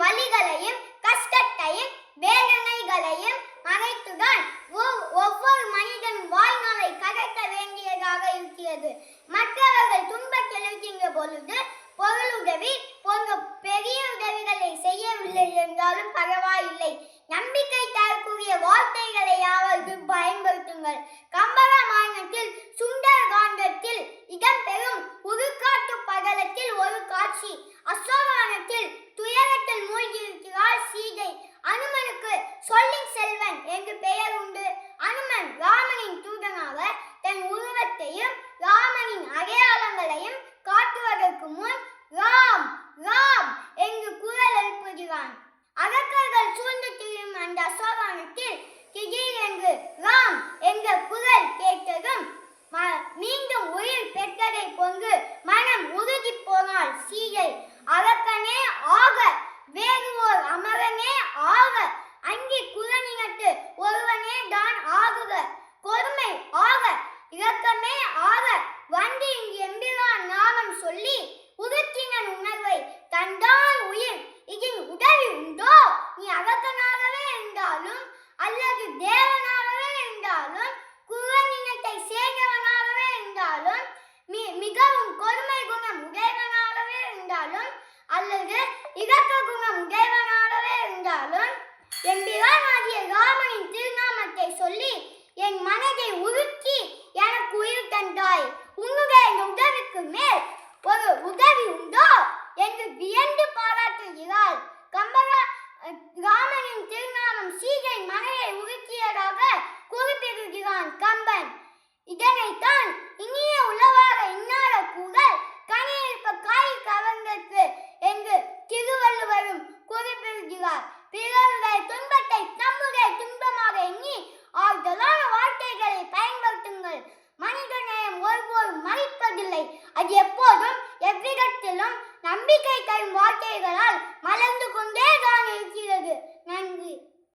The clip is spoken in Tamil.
வலிகளையும் கஷ்டத்தையும் வேதனைகளையும் மறைத்துதான் ஒவ்வொரு மனிதனும் வாழ்நாளை கடக்க வேண்டியதாக இருக்கிறது. மற்றவர்கள் துன்பத்தில் இருக்கின்ற பொழுது பொருளுதவி போன்ற பெரிய உதவிகளை செய்யவில்லை என்றாலும் பரவாயில்லை, நம்பிக்கை தரக்கூடிய வார்த்தைகளையாவது பயன்படுத்துங்கள். கம்பராமாயணத்தில் சுந்தர காண்டத்தில் இடம்பெறும் உருக்காட்டு படலத்தில் ஒரு காட்சி. அசோகவனத்தில் துயரத்தில் மூழ்கியிருக்கிறாள் சீதை. அனுமனுக்கு சொல்லின் செல்வன் என்று பெயர் உண்டு. அனுமன் ராமனின் தூதனாக தன் உருவத்தையும் ராமனின் அடையாளங்களையும் காட்டுவதற்கு முன் ராம் ராம் என்று குரல் எழுப்புகிறான். அரக்கர்கள் சூழ்ந்து திரியும் அந்த அசோகவனத்தில் திடீரென்று ராம் என்ற குரல் கேட்டதும் மீண்டும் உயிர் பெற்றதை போன்று மனம் உருகி போனாள் சீதை. அரக்கனே ஆக, வேறு ஓர் அமரனே ஆக, அங்கி குரனினத்து ஒருவனே தான் ஆகுக, கொடுமை ஆக, இரக்கமே ஆக வந்து இங்கு எம்பிரான் நாமம் சொல்லி உருக்கினன் உணர்வை தந்தான் உயிர். இதில் உதவி உண்டோ? நீ அரக்கனாகவே இருந்தாலும் அல்லது தேவனாகவே இருந்தாலும் குரனினத்தை சேர்ந்தவனாகவே இருந்தாலும் மிகவும் கொடுமை குணம் உடையவனாகவே இருந்தாலும் அல்லது இரக்க குணம் உடையவனாகவே இருந்தாலும் எம்பிரான் ஆகிய ராமனின் திருநாமத்தை சொல்லி என் மனதை உருக்கி எனக்கு உயிர் தந்தாய். உன்னுடைய இந்த உதவிக்கு மேல் ஒரு உதவி உண்டோ என்று வியந்து பாராட்டுகிறாள். ராமனின் திருநாமம் சீதை மனதை உருக்கியதாக குறிப்பிடுகிறான் கம்பன். இதனைத்தான் இனிய உளவாக இன்னார கூறல் கனியிருப்ப காய் கவர்ந்தது என்று திருவள்ளுவரும் குறிப்பிடுகிறார். பிறருடைய துன்பத்தை நம்முடைய துன்பமாக எண்ணி ஆறுதலான வார்த்தைகளை பயன்படுத்துங்கள். மனிதநேயம் ஒருபோதும் மறைப்பதில்லை, அது எப்போதும் எவ்விடத்திலும் நம்பிக்கை தரும் வார்த்தைகளால் மலர்ந்து கொண்டே தான் இருக்கிறது. நன்றி.